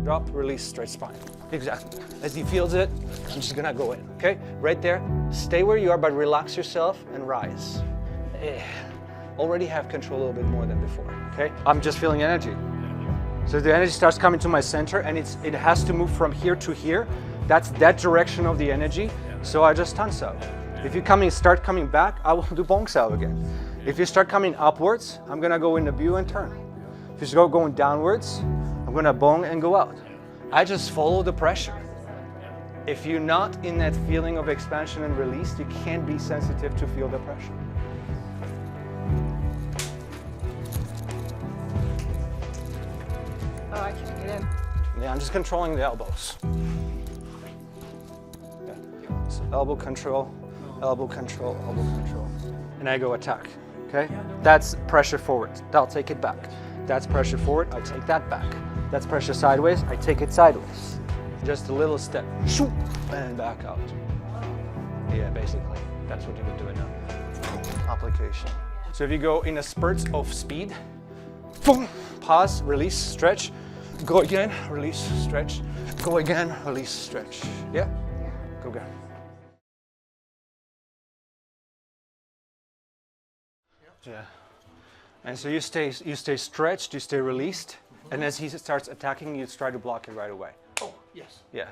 drop, release, stretch spine. Exactly. As he feels it, I'm just gonna go in, okay? Right there, stay where you are, but relax yourself and rise. Already have control a little bit more than before, okay? I'm just feeling energy. So the energy starts coming to my center, and it has to move from here to here. That's that direction of the energy, so I just Tanso. If you start coming back, I will do Bong Sao again. If you start coming upwards, I'm gonna go in the view and turn. If you start going downwards, I'm gonna Bong and go out. I just follow the pressure. If you're not in that feeling of expansion and release, you can't be sensitive to feel the pressure. Oh, I can't get in. Yeah, I'm just controlling the elbows. Yeah. So elbow control, elbow control, elbow control. And I go attack, okay? That's pressure forward, I'll take it back. That's pressure forward, I take that back. That's pressure sideways, I take it sideways. Just a little step, shoop, and back out. Yeah, basically, that's what you would do in an application. So if you go in a spurt of speed, boom, pause, release, stretch, go again, release, stretch, go again, release, stretch. Yeah? Go again. Yeah. And so you stay stretched, you stay released, and as he starts attacking, you try to block it right away. Oh, yes. Yeah.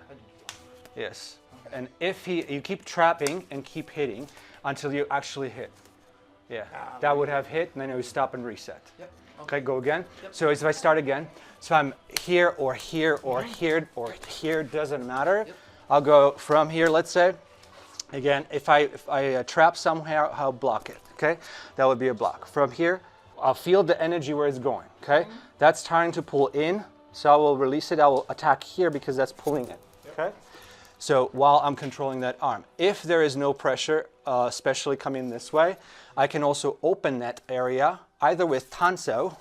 Yes. And if you keep trapping and keep hitting until you actually hit. Yeah. That would have hit, and then you stop and reset. Yep. Okay, go again. Yep. So if I start again, so I'm here or here or here or here, doesn't matter. Yep. I'll go from here, let's say. Again, if I trap somewhere, I'll block it, okay? That would be a block. From here, I'll feel the energy where it's going, okay? That's trying to pull in, so I will release it. I will attack here because that's pulling it, okay? So while I'm controlling that arm. If there is no pressure, especially coming this way, I can also open that area either with Tanso,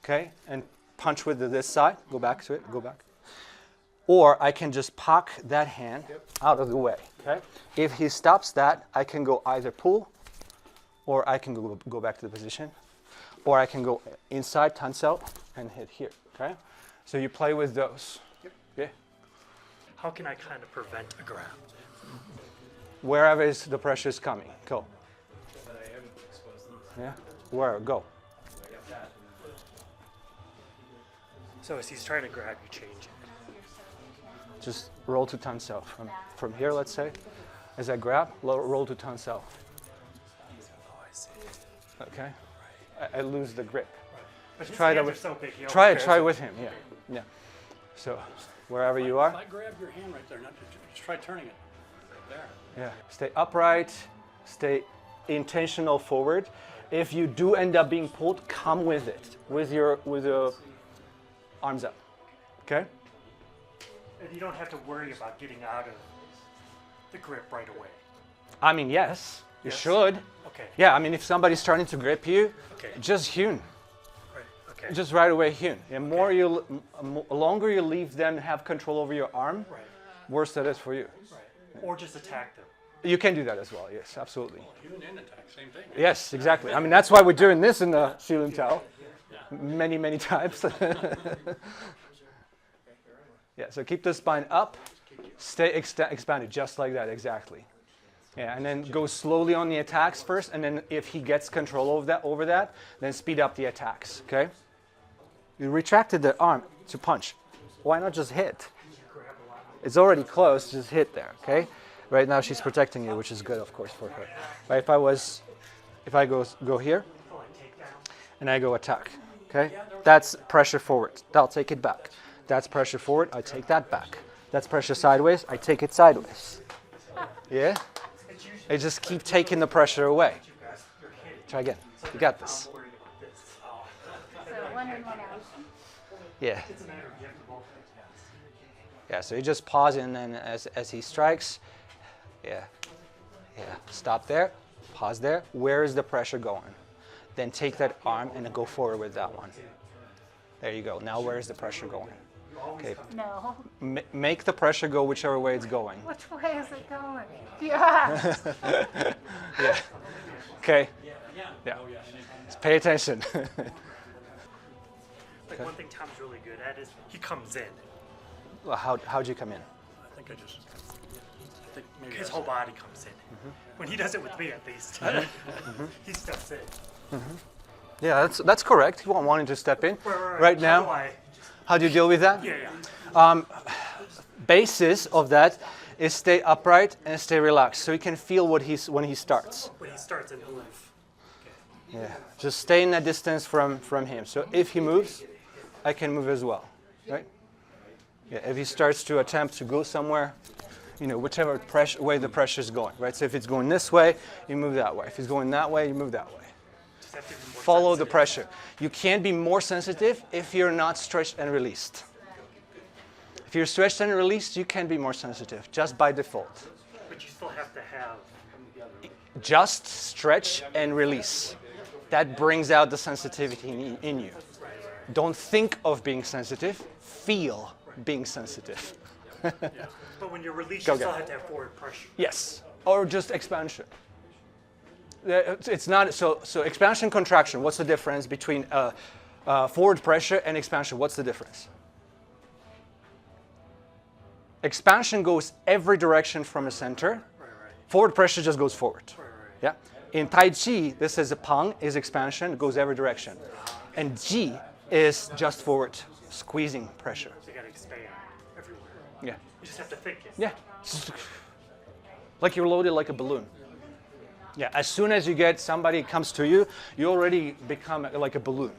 okay, and punch with this side, go back to it, go back. Or I can just pock that hand out of the way, okay? If he stops that, I can go either pull, or I can go back to the position, or I can go inside Tanso and hit here, okay? So you play with those, yeah? How can I kind of prevent a grab? Wherever the pressure is coming, go. Yeah, where, go. So as he's trying to grab, you change it. Just roll to Tanso. From here, let's say, as I grab, roll to Tanso. Oh, I see. Okay? I lose the grip. But his Try hands that are so big, he Try almost bears it. with him, yeah. Yeah. So, wherever you are. If I grab your hand right there, just try turning it. Right there. Yeah. Stay upright, stay intentional forward. If you do end up being pulled, come with it, with your arms up. Okay? And you don't have to worry about getting out of the grip right away. I mean, yes, you should. Okay. Yeah, I mean, if somebody's starting to grip you, Okay. just hewn. Right. Okay. Just right away hewn. And longer you leave them have control over your arm, Right. worse that is for you. Right. Or just attack them. You can do that as well, yes, absolutely. Hewn and attack, same thing. Yes, exactly. I mean, that's why we're doing this in the ceiling towel many, many times. Yeah, so keep the spine up, stay expanded, just like that, exactly. Yeah, and then go slowly on the attacks first, and then if he gets control over that, then speed up the attacks, okay? You retracted the arm to punch. Why not just hit? It's already close, just hit there, okay? Right now she's protecting you, which is good, of course, for her. But if I go here, and I go attack, okay? That's pressure forward, I'll take it back. That's pressure forward, I take that back. That's pressure sideways, I take it sideways. Yeah? I just keep taking the pressure away. Try again. You got this. So one in, one out. Yeah. Yeah, so you just pause, and then as he strikes, yeah. Stop there, pause there. Where is the pressure going? Then take that arm and go forward with that one. There you go. Now where is the pressure going? Okay. No. Make the pressure go whichever way it's going. Which way is it going? Yeah. Yeah. Okay. Yeah. Just pay attention. Okay. One thing Tom's really good at is he comes in. Well, how'd you come in? I think maybe His that's whole it. body comes in. When he does it with me, at least, he steps in. Yeah, that's correct. You won't want him to step in. Right now, How do I? how do you deal with that? Yeah. Basis of that is stay upright and stay relaxed, so you can feel when he starts. When he starts and move. Yeah, just stay in a distance from him. So if he moves, I can move as well, right? Yeah, if he starts to attempt to go somewhere, whichever way the pressure is going, right? So if it's going this way, you move that way. If it's going that way, you move that way. Just have to be more Follow the sensitive. pressure. You can't be more sensitive if you're not stretched and released. If you're stretched and released, you can be more sensitive, just by default. But you still have to have. Just stretch and release. That brings out the sensitivity in you. Don't think of being sensitive, feel being sensitive. But when you're released, Go you still get it. have to have forward pressure. Yes, or just expansion. It's not so expansion, contraction. What's the difference between forward pressure and expansion? What's the difference? Expansion goes every direction from the center. Right. Forward pressure just goes forward. Right. Yeah. In Tai Chi, this is a pang, is expansion, it goes every direction. And Ji is just forward, squeezing pressure. So you got to expand everywhere. Yeah. You just have to think it. Yeah. Like you're loaded like a balloon. Yeah. As soon as you get somebody comes to you, you already become like a balloon,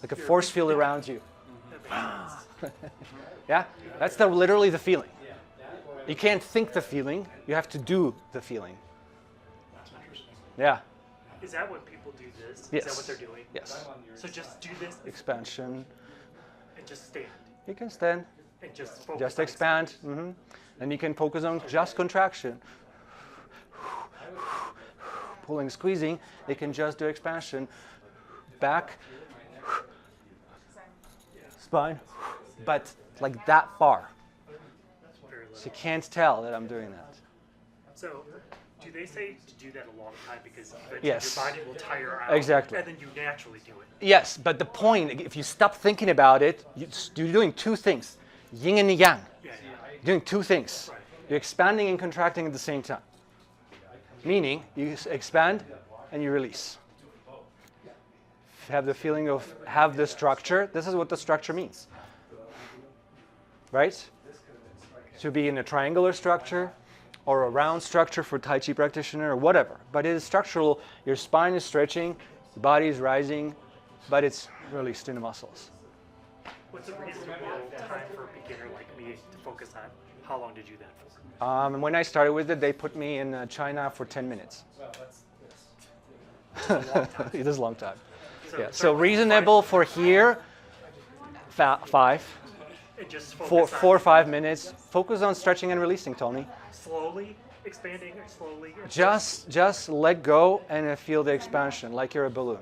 like a force field around you. That makes sense. Yeah. That's literally the feeling. You can't think the feeling. You have to do the feeling. That's interesting. Yeah. Is that when people do this? Yes. Is that what they're doing? Yes. So just do this Expansion. and just stand You can stand. and just focus. Just on expand. And you can focus on just contraction. Pulling, squeezing. You can just do expansion. Back. Spine. But like that far. Very So little. you can't tell that I'm doing that. So, do they say to do that a long time because eventually Yes. your body will tire out? Exactly. And then you naturally do it. Yes, but the point, if you stop thinking about it, you're doing two things. Yin and yang. Yeah. You're doing two things. Right. You're expanding and contracting at the same time. Meaning, you expand and you release. Have the feeling of, have the structure. This is what the structure means. Right? To be in a triangular structure or a round structure for Tai Chi practitioner or whatever. But it is structural. Your spine is stretching, the body is rising, but it's released in the muscles. What's a reasonable time for a beginner like me to focus on? How long did you do that for? And when I started with it, they put me in China for 10 minutes. It is a long time. Yeah. So reasonable for here, 5, And just focus 4 on 4 or 5 minutes. Focus on stretching and releasing, Tony. slowly expanding or slowly. Just let go and feel the expansion like you're a balloon.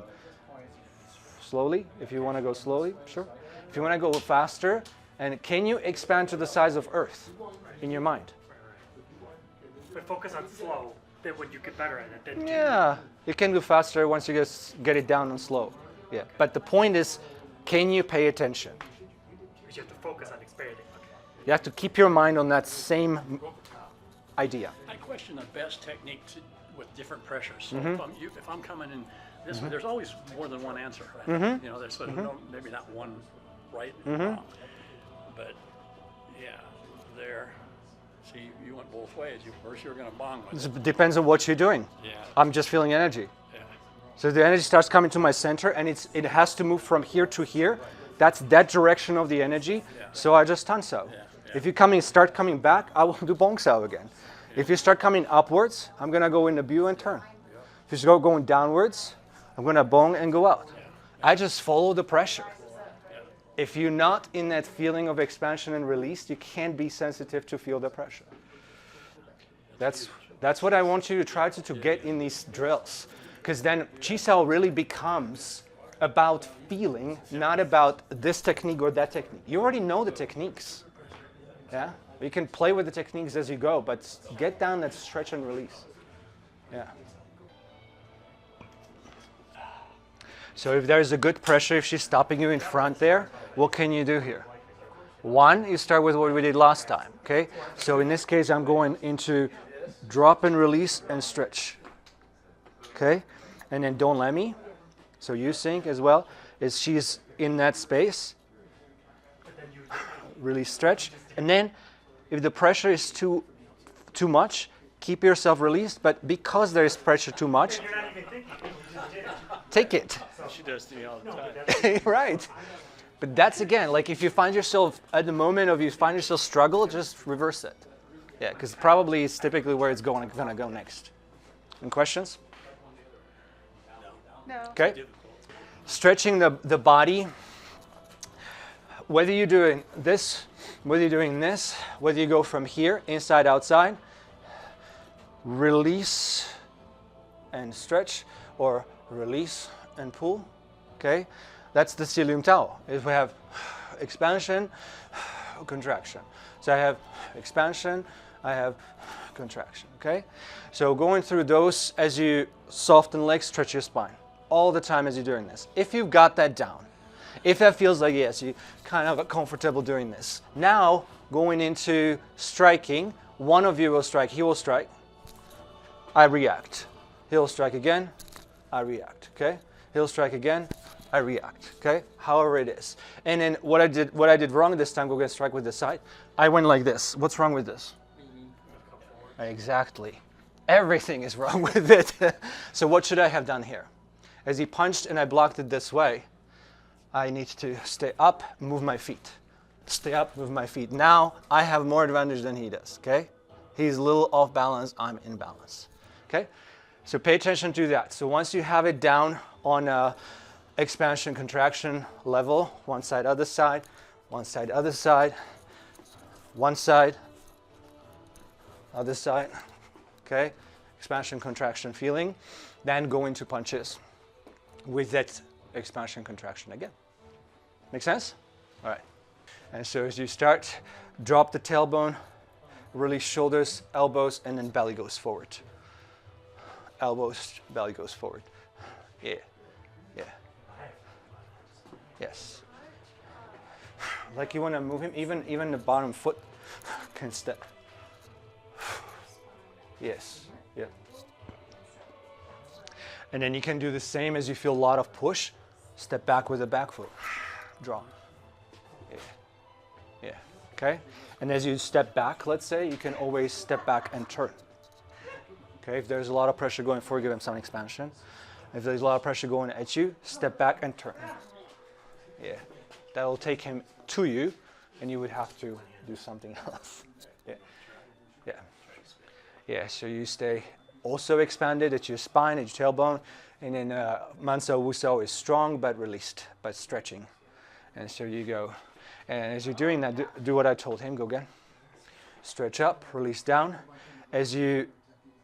Slowly, if you want to go slowly, sure. If you want to go faster, and can you expand to the size of Earth in your mind? But focus on slow. Then when you get better at it, then Yeah, you can go faster once you get it down and slow. Yeah, but the point is, can you pay attention? because you have to focus on expanding. You have to keep your mind on that same idea. I question the best technique with different pressures. So Mm-hmm. if I'm coming in this way, there's always more than one answer. Right? You know, there's sort of maybe not one right and Mm-hmm. wrong. But yeah, there. See, you went both ways. First you were going to bong with it. It depends on what you're doing. Yeah. I'm just feeling energy. Yeah. So the energy starts coming to my center, and it has to move from here to here. That's that direction of the energy. Yeah. So I just tansao. Yeah. If you start coming back, I will do bong sao again. If you start coming upwards, I'm gonna go in the bu and turn. If you go going downwards, I'm gonna bong and go out. I just follow the pressure. If you're not in that feeling of expansion and release, you can't be sensitive to feel the pressure. That's what I want you to try to get in these drills. Because then Chi Sao really becomes about feeling, not about this technique or that technique. You already know the techniques. Yeah? You can play with the techniques as you go, but get down that stretch and release. Yeah. So if there's a good pressure, if she's stopping you in front there, What can you do here? One, you start with what we did last time, okay? So in this case, I'm going into drop and release and stretch, okay? And then don't let me. So you sink as well. Is she's in that space. Release, stretch. And then if the pressure is too much, keep yourself released. But because there is pressure too much, You're not even thinking. You just did it. take it. She does to me all the time. Right. But that's again, like if you find yourself at the moment of you find yourself struggle, just reverse it. Yeah, because probably it's typically where it's going to go next. Any questions? No. Okay. Stretching the body. Whether you're doing this, whether you're doing this, whether you go from here, inside, outside, release and stretch, or release and pull. Okay. That's the Cilium Tao. If we have expansion, contraction. So I have expansion, I have contraction, okay? So going through those as you soften legs, stretch your spine all the time as you're doing this. If you've got that down, if that feels like, yes, you kind of comfortable doing this. Now, going into striking, one of you will strike, he will strike, I react. He'll strike again, I react, okay? He'll strike again, I react, okay? However it is. And then what I did wrong this time, we're going to strike with this side. I went like this. What's wrong with this? Exactly. Everything is wrong with it. So what should I have done here? As he punched and I blocked it this way, I need to stay up, move my feet. Stay up, move my feet. Now I have more advantage than he does, okay? He's a little off balance, I'm in balance, okay? So pay attention to that. So once you have it down on a expansion, contraction level, one side, other side, one side, other side, one side, other side, okay? Expansion, contraction feeling. Then go into punches with that expansion, contraction again. Make sense? All right. And so as you start, drop the tailbone, release shoulders, elbows, and then belly goes forward. Elbows, belly goes forward. Yeah, yeah. Yes. Like you want to move him, even the bottom foot can step. Yes, yeah. And then you can do the same as you feel a lot of push. Step back with the back foot. Draw. Yeah, yeah, okay? And as you step back, let's say, you can always step back and turn. Okay, if there's a lot of pressure going forward, give him some expansion. If there's a lot of pressure going at you, step back and turn. Yeah, that'll take him to you, and you would have to do something else. Yeah, yeah, yeah. So you stay also expanded at your spine, at your tailbone, and then Manso Wuso is strong but released, but stretching. And so you go, and as you're doing that, do what I told him. Go again. Stretch up, release down. As you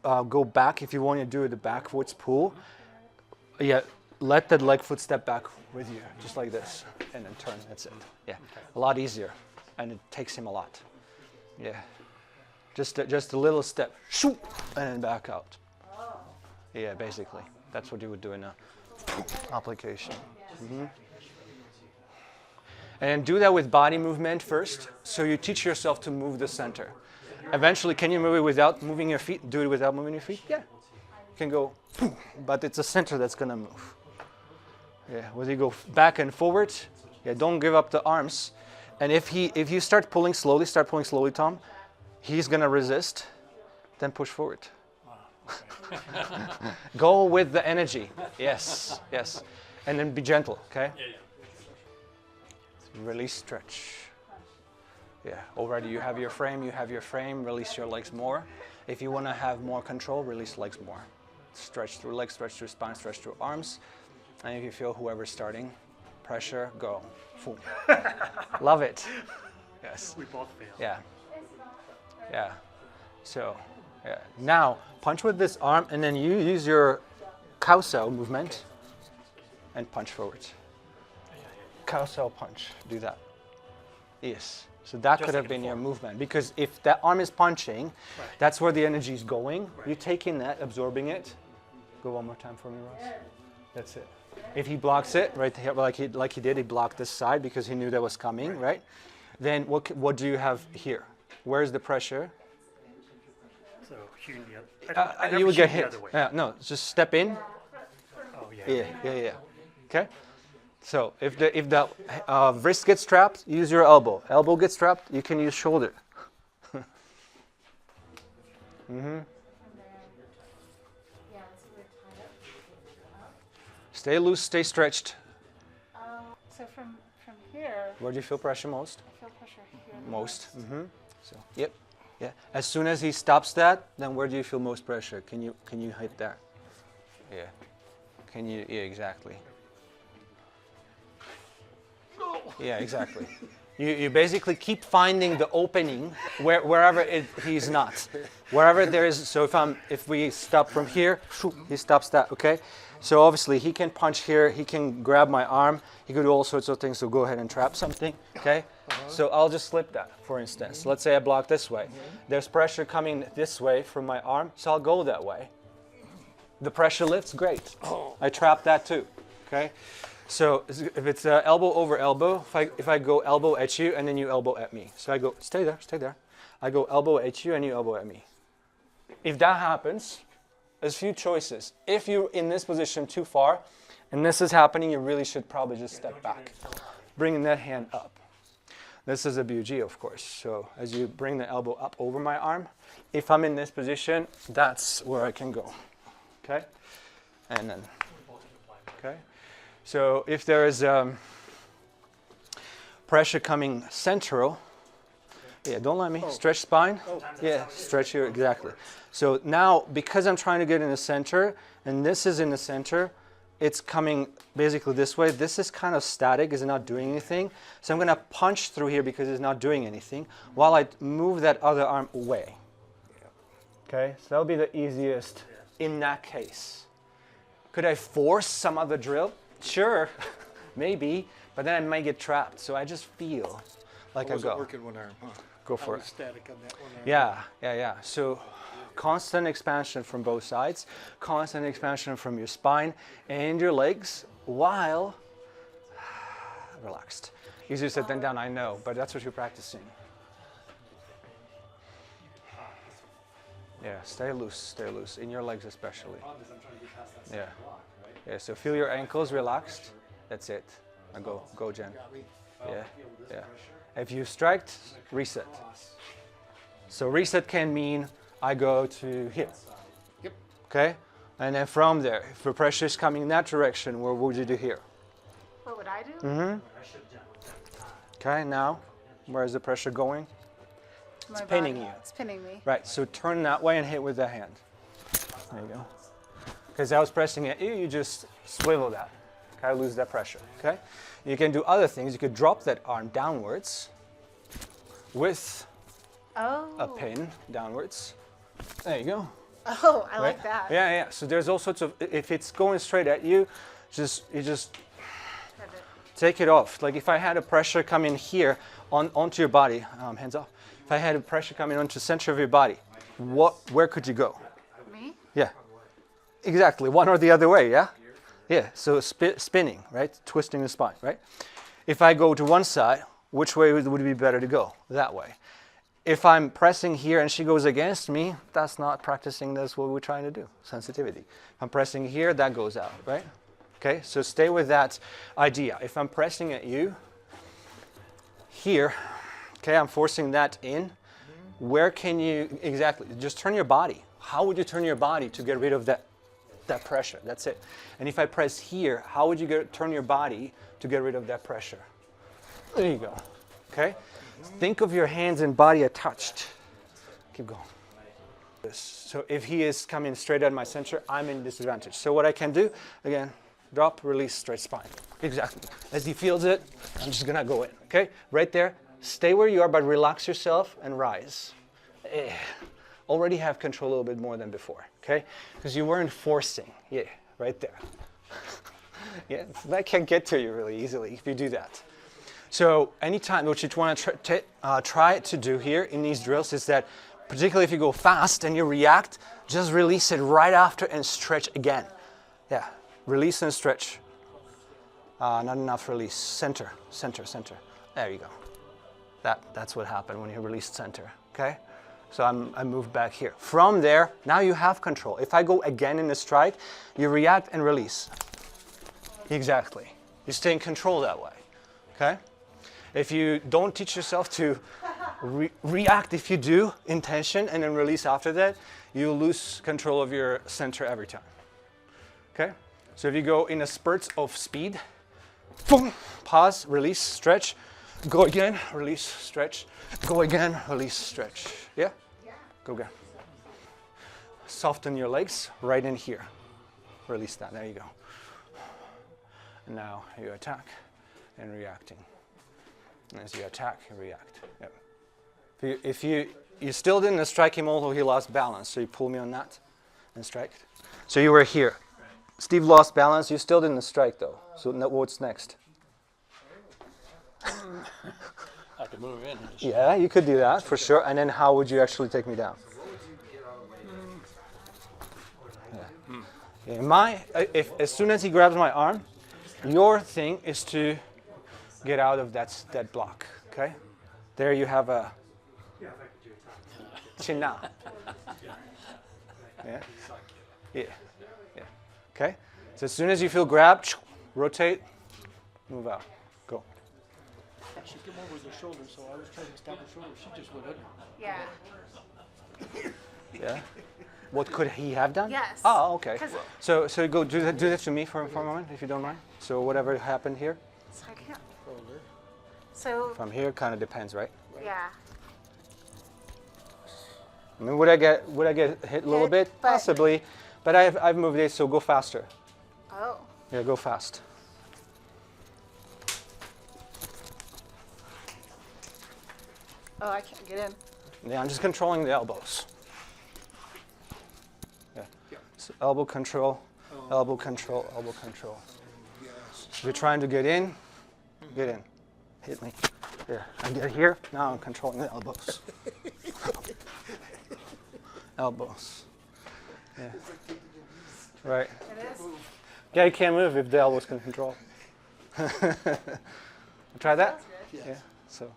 go back, if you want to do the backwards pull, yeah, let that leg foot step back with you, just like this, and then turn. That's it. Yeah, a lot easier, and it takes him a lot. Yeah, just a little step, shoot, and then back out. Yeah, basically, that's what you would do in a application. Mm-hmm. And do that with body movement first, so you teach yourself to move the center. Eventually, can you move it without moving your feet? Do it without moving your feet? Yeah. You can go, but it's the center that's going to move. Yeah, whether you go back and forward, yeah, don't give up the arms. And if you start pulling slowly, Tom, he's going to resist, then push forward. Go with the energy. Yes, yes. And then be gentle, okay? Yeah, yeah. Release, stretch. Yeah, already you have your frame, release your legs more. If you want to have more control, release legs more. Stretch through legs, stretch through spine, stretch through arms. And if you feel whoever's starting, pressure, go. Boom. Love it. Yes. We both failed. Yeah. Yeah. So, yeah. Now, punch with this arm, and then you use your cow cell movement and punch forward. Cow cell punch. Do that. Yes. So that Just could have like been a your form. movement, because if that arm is punching, Right. that's where the energy is going. You take in that, absorbing it. Go one more time for me, Ross. That's it. If he blocks it right here, like he did, he blocked this side because he knew that was coming, right? Then what do you have here? Where's the pressure? So shooting the other. I You never would get shoot the hit. other way. Yeah, no, just step in. Oh yeah. Yeah. Okay. So if the wrist gets trapped, use your elbow. Elbow gets trapped, you can use shoulder. Stay loose, stay stretched. So from here, Where do you feel pressure most? I feel pressure here. Most. So yep. Yeah. As soon as he stops that, then where do you feel most pressure? Can you hit there? Yeah. Can you? Yeah, exactly. Yeah, exactly. You basically keep finding the opening wherever he's not. Wherever there is, so if we stop from here, he stops that, okay? So obviously he can punch here, he can grab my arm, he could do all sorts of things, so go ahead and trap something, okay? So I'll just slip that, for instance. Let's say I block this way. There's pressure coming this way from my arm, so I'll go that way. The pressure lifts, great. I trap that too, okay? So if it's elbow over elbow, if I go elbow at you and then you elbow at me. So I go, stay there. I go elbow at you and you elbow at me. If that happens, there's a few choices. If you're in this position too far and this is happening, you really should probably just step back. Bringing that hand up. This is a BUG, of course. So as you bring the elbow up over my arm, if I'm in this position, that's where I can go. Okay? And then, okay? So if there is pressure coming central, yeah, don't let me, stretch spine. Yeah, stretch here, exactly. So now, because I'm trying to get in the center, and this is in the center, it's coming basically this way. This is kind of static, it's not doing anything. So I'm gonna punch through here because it's not doing anything, while I move that other arm away. Okay, so that'll be the easiest in that case. Could I force some other drill? Sure, maybe, but then I might get trapped. So I just feel like I go. Working one arm, huh? Go for I was it. static on that one arm. Yeah. So constant expansion from both sides, constant expansion from your spine and your legs while relaxed. Easier said than done, I know, but that's what you're practicing. Yeah, stay loose, in your legs especially. Yeah. Yeah, so feel your ankles relaxed. That's it. Now go, Jen. Yeah. If you striked, reset. So reset can mean I go to here. Yep. Okay? And then from there, if the pressure is coming in that direction, what would you do here? What would I do? Okay, now, where is the pressure going? My pinning body. you. It's pinning me. Right, so turn that way and hit with the hand. There you go. Because I was pressing at you, you just swivel that. Okay, lose that pressure, okay? You can do other things. You could drop that arm downwards with a pin downwards. There you go. Oh, I like Right? that. Yeah. So there's all sorts of, if it's going straight at you, you just take it off. Like if I had a pressure come in here onto your body, hands off. If I had a pressure coming onto the center of your body, where could you go? Me? Yeah, exactly. One or the other way, yeah? Yeah, so spinning, right? Twisting the spine, right? If I go to one side, which way would it be better to go? That way. If I'm pressing here and she goes against me, that's not practicing, that's what we're trying to do, sensitivity. If I'm pressing here, that goes out, right? Okay, so stay with that idea. If I'm pressing at you, here, okay, I'm forcing that in. Where can you, exactly, just turn your body. How would you turn your body to get rid of that pressure? That's it. And if I press here, how would you turn your body to get rid of that pressure? There you go, okay? Think of your hands and body attached. Keep going. So if he is coming straight at my center, I'm in disadvantage. So what I can do, again, drop, release, straight spine. Exactly. As he feels it, I'm just gonna go in, okay? Right there, stay where you are, but relax yourself and rise. Already have control a little bit more than before, okay? Because you weren't forcing, yeah, right there. Yeah, that can get to you really easily if you do that. So anytime, what you want to try to do here in these drills is that, particularly if you go fast and you react, just release it right after and stretch again. Yeah, release and stretch. Not enough release. Center, center, center. There you go. That's what happened when you released center, okay? So I moved back here. From there, now you have control. If I go again in a strike, you react and release. Exactly. You stay in control that way, okay? If you don't teach yourself to react, if you do, intention, and then release after that, you lose control of your center every time, okay? So if you go in a spurts of speed, boom, pause, release, stretch, go again, release, stretch, go again, release, stretch. Yeah? Yeah. Go again. Soften your legs right in here. Release that. There you go. And now you attack and reacting. And as you attack, you react. Yep. If you still didn't strike him, although he lost balance, so you pull me on that and strike. So you were here. Steve lost balance. You still didn't strike though. So what's next? I could move in. Yeah, you could do that for sure. And then how would you actually take me down? Yeah. As soon as he grabs my arm, your thing is to get out of that block. Okay, there you have a chinna. Yeah, yeah, yeah. Okay. So as soon as you feel grabbed, rotate, move out, go. She came over with her shoulder, so I was trying to stop her shoulder. She just went under. Yeah. Yeah. What could he have done? Yes. Oh, okay. 'Cause- So go do that to me for a moment, if you don't mind. So whatever happened here, So I can't. So, from here, kind of depends, right? yeah. I mean, would I get hit a little Hit, bit? but- Possibly, but I've moved it, so go faster. Oh. Yeah, go fast. Oh, I can't get in. Yeah, I'm just controlling the elbows. Yeah. So elbow control, elbow control, elbow control. If you're trying to get in, get in. Hit me. Here, I get here. Now I'm controlling the elbows. Elbows. Yeah. Right. It is. Yeah, you can't move if the elbows can control. Try that? Yeah. So.